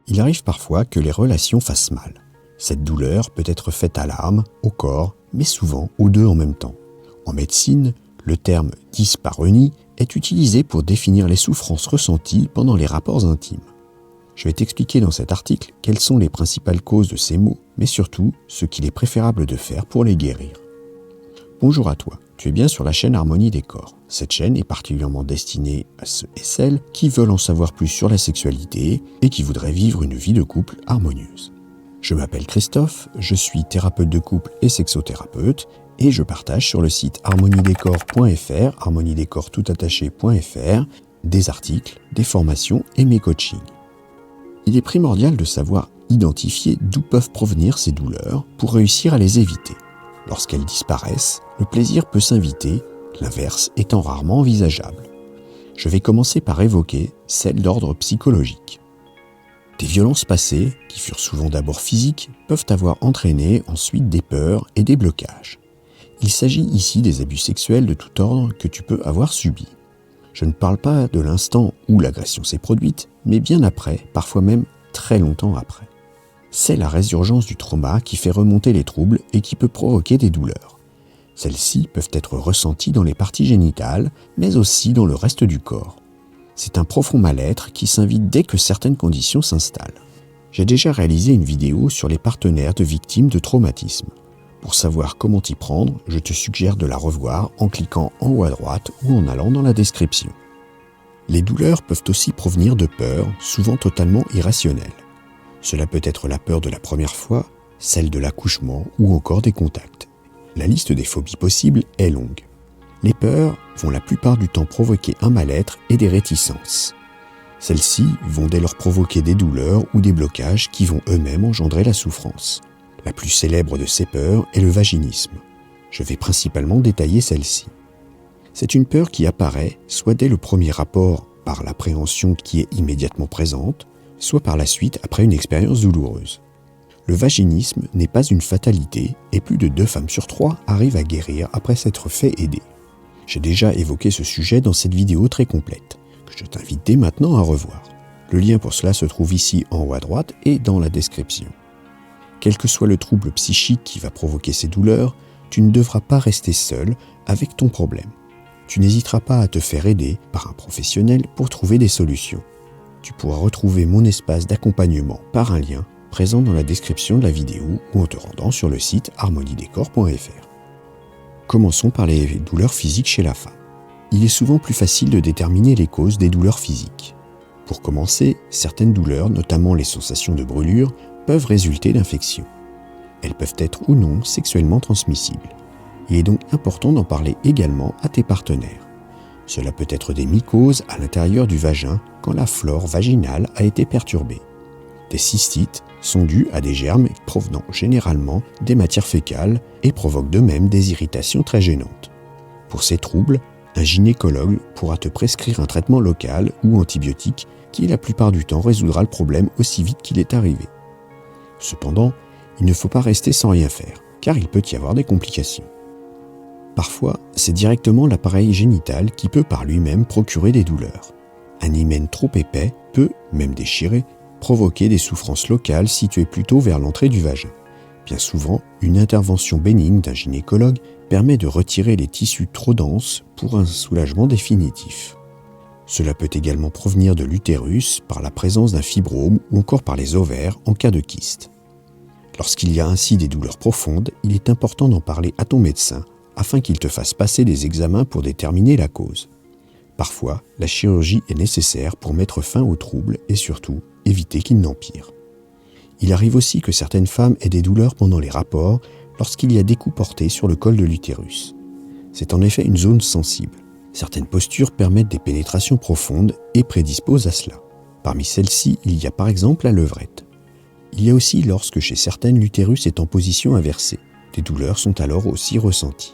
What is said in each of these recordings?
Il arrive parfois que les relations fassent mal. Cette douleur peut être faite à l'âme, au corps, mais souvent aux deux en même temps. En médecine, le terme dyspareunie est utilisé pour définir les souffrances ressenties pendant les rapports intimes. Je vais t'expliquer dans cet article quelles sont les principales causes de ces maux, mais surtout ce qu'il est préférable de faire pour les guérir. Bonjour à toi, tu es bien sur la chaîne Harmonie des corps. Cette chaîne est particulièrement destinée à ceux et celles qui veulent en savoir plus sur la sexualité et qui voudraient vivre une vie de couple harmonieuse. Je m'appelle Christophe, je suis thérapeute de couple et sexothérapeute et je partage sur le site harmoniedescorps.fr, harmoniedescorps.fr, des articles, des formations et mes coachings. Il est primordial de savoir identifier d'où peuvent provenir ces douleurs pour réussir à les éviter. Lorsqu'elles disparaissent, le plaisir peut s'inviter, l'inverse étant rarement envisageable. Je vais commencer par évoquer celles d'ordre psychologique. Des violences passées, qui furent souvent d'abord physiques, peuvent avoir entraîné ensuite des peurs et des blocages. Il s'agit ici des abus sexuels de tout ordre que tu peux avoir subis. Je ne parle pas de l'instant où l'agression s'est produite, mais bien après, parfois même très longtemps après. C'est la résurgence du trauma qui fait remonter les troubles et qui peut provoquer des douleurs. Celles-ci peuvent être ressenties dans les parties génitales, mais aussi dans le reste du corps. C'est un profond mal-être qui s'invite dès que certaines conditions s'installent. J'ai déjà réalisé une vidéo sur les partenaires de victimes de traumatisme. Pour savoir comment t'y prendre, je te suggère de la revoir en cliquant en haut à droite ou en allant dans la description. Les douleurs peuvent aussi provenir de peurs, souvent totalement irrationnelles. Cela peut être la peur de la première fois, celle de l'accouchement ou encore des contacts. La liste des phobies possibles est longue. Les peurs vont la plupart du temps provoquer un mal-être et des réticences. Celles-ci vont dès lors provoquer des douleurs ou des blocages qui vont eux-mêmes engendrer la souffrance. La plus célèbre de ces peurs est le vaginisme. Je vais principalement détailler celle-ci. C'est une peur qui apparaît soit dès le premier rapport par l'appréhension qui est immédiatement présente, soit par la suite après une expérience douloureuse. Le vaginisme n'est pas une fatalité et plus de 2 femmes sur 3 arrivent à guérir après s'être fait aider. J'ai déjà évoqué ce sujet dans cette vidéo très complète, que je t'invite dès maintenant à revoir. Le lien pour cela se trouve ici en haut à droite et dans la description. Quel que soit le trouble psychique qui va provoquer ces douleurs, tu ne devras pas rester seul avec ton problème. Tu n'hésiteras pas à te faire aider par un professionnel pour trouver des solutions. Tu pourras retrouver mon espace d'accompagnement par un lien présent dans la description de la vidéo ou en te rendant sur le site harmoniedescorps.fr. Commençons par les douleurs physiques chez la femme. Il est souvent plus facile de déterminer les causes des douleurs physiques. Pour commencer, certaines douleurs, notamment les sensations de brûlure, peuvent résulter d'infections. Elles peuvent être ou non sexuellement transmissibles. Il est donc important d'en parler également à tes partenaires. Cela peut être des mycoses à l'intérieur du vagin quand la flore vaginale a été perturbée. Des cystites sont dus à des germes provenant généralement des matières fécales et provoquent de même des irritations très gênantes. Pour ces troubles, un gynécologue pourra te prescrire un traitement local ou antibiotique qui la plupart du temps résoudra le problème aussi vite qu'il est arrivé. Cependant, il ne faut pas rester sans rien faire, car il peut y avoir des complications. Parfois, c'est directement l'appareil génital qui peut par lui-même procurer des douleurs. Un hymen trop épais peut, même déchiré, provoquer des souffrances locales situées plutôt vers l'entrée du vagin. Bien souvent, une intervention bénigne d'un gynécologue permet de retirer les tissus trop denses pour un soulagement définitif. Cela peut également provenir de l'utérus par la présence d'un fibrome ou encore par les ovaires en cas de kyste. Lorsqu'il y a ainsi des douleurs profondes, il est important d'en parler à ton médecin afin qu'il te fasse passer des examens pour déterminer la cause. Parfois, la chirurgie est nécessaire pour mettre fin aux troubles et surtout éviter qu'ils n'empirent. Il arrive aussi que certaines femmes aient des douleurs pendant les rapports lorsqu'il y a des coups portés sur le col de l'utérus. C'est en effet une zone sensible. Certaines postures permettent des pénétrations profondes et prédisposent à cela. Parmi celles-ci, il y a par exemple la levrette. Il y a aussi lorsque chez certaines l'utérus est en position inversée. Des douleurs sont alors aussi ressenties.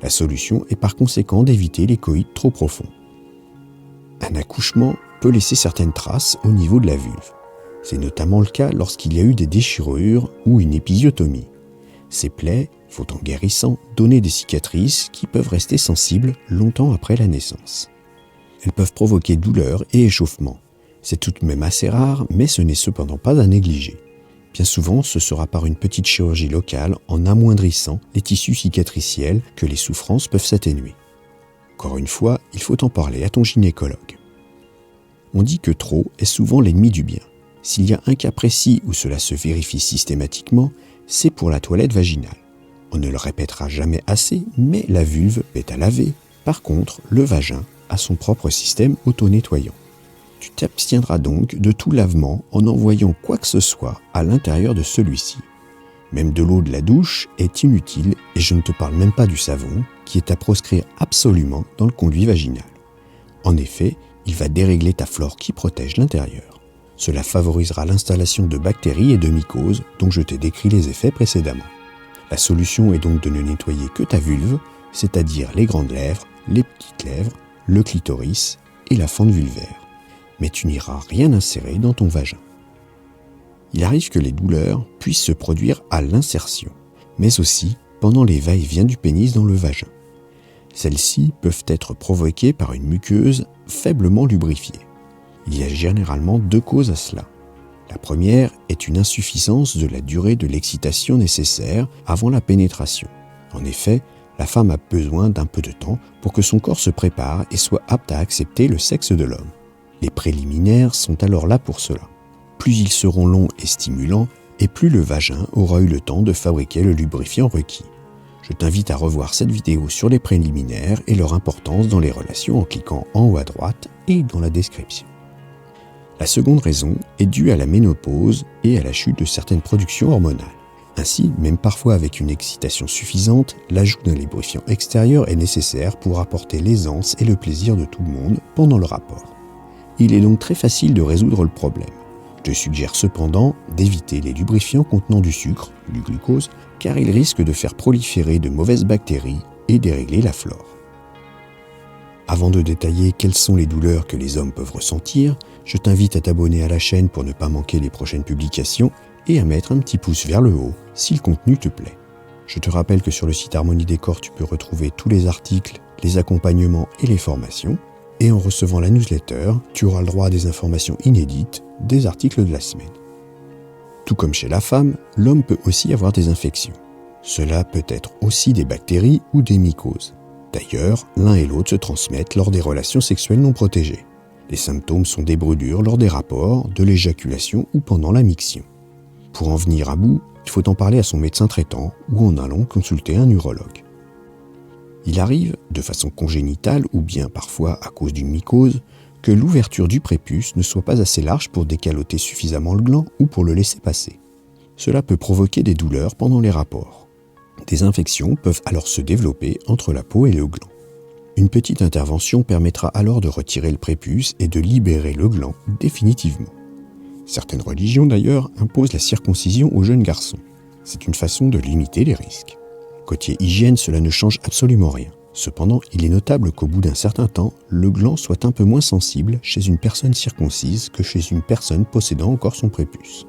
La solution est par conséquent d'éviter les coïts trop profonds. Un accouchement peut laisser certaines traces au niveau de la vulve. C'est notamment le cas lorsqu'il y a eu des déchirures ou une épisiotomie. Ces plaies vont en guérissant donner des cicatrices qui peuvent rester sensibles longtemps après la naissance. Elles peuvent provoquer douleur et échauffement. C'est tout de même assez rare, mais ce n'est cependant pas à négliger. Bien souvent, ce sera par une petite chirurgie locale en amoindrissant les tissus cicatriciels que les souffrances peuvent s'atténuer. Encore une fois, il faut en parler à ton gynécologue. On dit que trop est souvent l'ennemi du bien. S'il y a un cas précis où cela se vérifie systématiquement, c'est pour la toilette vaginale. On ne le répétera jamais assez, mais la vulve est à laver. Par contre, le vagin a son propre système auto-nettoyant. Tu t'abstiendras donc de tout lavement en envoyant quoi que ce soit à l'intérieur de celui-ci. Même de l'eau de la douche est inutile et je ne te parle même pas du savon qui est à proscrire absolument dans le conduit vaginal. En effet, il va dérégler ta flore qui protège l'intérieur. Cela favorisera l'installation de bactéries et de mycoses dont je t'ai décrit les effets précédemment. La solution est donc de ne nettoyer que ta vulve, c'est-à-dire les grandes lèvres, les petites lèvres, le clitoris et la fente vulvaire. Mais tu n'iras rien insérer dans ton vagin. Il arrive que les douleurs puissent se produire à l'insertion, mais aussi pendant les va-et-vient du pénis dans le vagin. Celles-ci peuvent être provoquées par une muqueuse faiblement lubrifiée. Il y a généralement 2 causes à cela. La première est une insuffisance de la durée de l'excitation nécessaire avant la pénétration. En effet, la femme a besoin d'un peu de temps pour que son corps se prépare et soit apte à accepter le sexe de l'homme. Les préliminaires sont alors là pour cela. Plus ils seront longs et stimulants, et plus le vagin aura eu le temps de fabriquer le lubrifiant requis. Je t'invite à revoir cette vidéo sur les préliminaires et leur importance dans les relations en cliquant en haut à droite et dans la description. La seconde raison est due à la ménopause et à la chute de certaines productions hormonales. Ainsi, même parfois avec une excitation suffisante, l'ajout d'un lubrifiant extérieur est nécessaire pour apporter l'aisance et le plaisir de tout le monde pendant le rapport. Il est donc très facile de résoudre le problème. Je suggère cependant d'éviter les lubrifiants contenant du sucre, du glucose, car ils risquent de faire proliférer de mauvaises bactéries et dérégler la flore. Avant de détailler quelles sont les douleurs que les hommes peuvent ressentir, je t'invite à t'abonner à la chaîne pour ne pas manquer les prochaines publications et à mettre un petit pouce vers le haut si le contenu te plaît. Je te rappelle que sur le site Harmonie Décor, tu peux retrouver tous les articles, les accompagnements et les formations. Et en recevant la newsletter, tu auras le droit à des informations inédites, des articles de la semaine. Tout comme chez la femme, l'homme peut aussi avoir des infections. Cela peut être aussi des bactéries ou des mycoses. D'ailleurs, l'un et l'autre se transmettent lors des relations sexuelles non protégées. Les symptômes sont des brûlures lors des rapports, de l'éjaculation ou pendant la miction. Pour en venir à bout, il faut en parler à son médecin traitant ou en allant consulter un urologue. Il arrive, de façon congénitale ou bien parfois à cause d'une mycose, que l'ouverture du prépuce ne soit pas assez large pour décaloter suffisamment le gland ou pour le laisser passer. Cela peut provoquer des douleurs pendant les rapports. Des infections peuvent alors se développer entre la peau et le gland. Une petite intervention permettra alors de retirer le prépuce et de libérer le gland définitivement. Certaines religions d'ailleurs imposent la circoncision aux jeunes garçons. C'est une façon de limiter les risques. Côté hygiène, cela ne change absolument rien. Cependant, il est notable qu'au bout d'un certain temps, le gland soit un peu moins sensible chez une personne circoncise que chez une personne possédant encore son prépuce.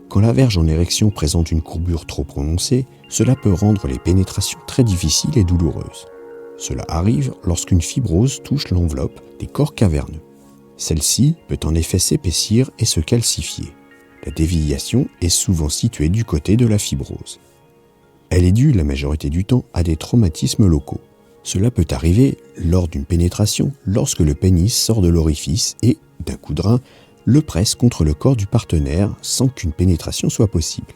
Quand la verge en érection présente une courbure trop prononcée, cela peut rendre les pénétrations très difficiles et douloureuses. Cela arrive lorsqu'une fibrose touche l'enveloppe des corps caverneux. Celle-ci peut en effet s'épaissir et se calcifier. La déviation est souvent située du côté de la fibrose. Elle est due la majorité du temps à des traumatismes locaux. Cela peut arriver lors d'une pénétration lorsque le pénis sort de l'orifice et, d'un coup de rein, le presse contre le corps du partenaire sans qu'une pénétration soit possible.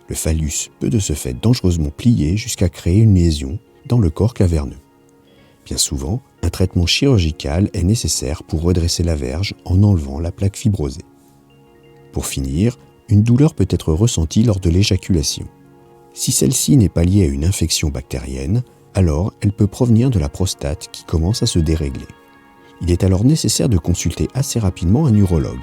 Le phallus peut de ce fait dangereusement plier jusqu'à créer une lésion dans le corps caverneux. Bien souvent, un traitement chirurgical est nécessaire pour redresser la verge en enlevant la plaque fibrosée. Pour finir, une douleur peut être ressentie lors de l'éjaculation. Si celle-ci n'est pas liée à une infection bactérienne, alors elle peut provenir de la prostate qui commence à se dérégler. Il est alors nécessaire de consulter assez rapidement un urologue.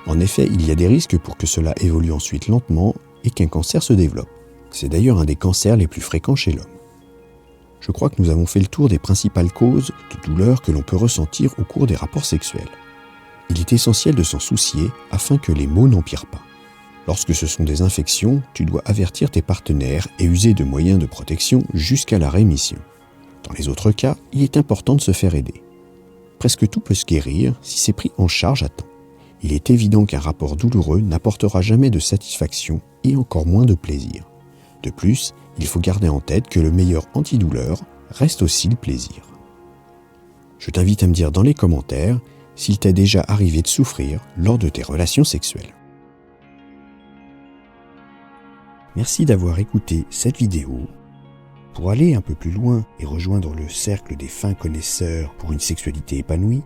En effet, il y a des risques pour que cela évolue ensuite lentement et qu'un cancer se développe. C'est d'ailleurs un des cancers les plus fréquents chez l'homme. Je crois que nous avons fait le tour des principales causes de douleurs que l'on peut ressentir au cours des rapports sexuels. Il est essentiel de s'en soucier afin que les maux n'empirent pas. Lorsque ce sont des infections, tu dois avertir tes partenaires et user de moyens de protection jusqu'à la rémission. Dans les autres cas, il est important de se faire aider. Presque tout peut se guérir si c'est pris en charge à temps. Il est évident qu'un rapport douloureux n'apportera jamais de satisfaction et encore moins de plaisir. De plus, il faut garder en tête que le meilleur antidouleur reste aussi le plaisir. Je t'invite à me dire dans les commentaires s'il t'est déjà arrivé de souffrir lors de tes relations sexuelles. Merci d'avoir écouté cette vidéo. Pour aller un peu plus loin et rejoindre le cercle des fins connaisseurs pour une sexualité épanouie,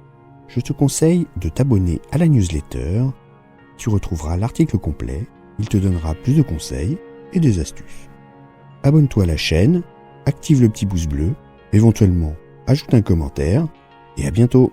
je te conseille de t'abonner à la newsletter. Tu retrouveras l'article complet, il te donnera plus de conseils et des astuces. Abonne-toi à la chaîne, active le petit pouce bleu, éventuellement ajoute un commentaire et à bientôt.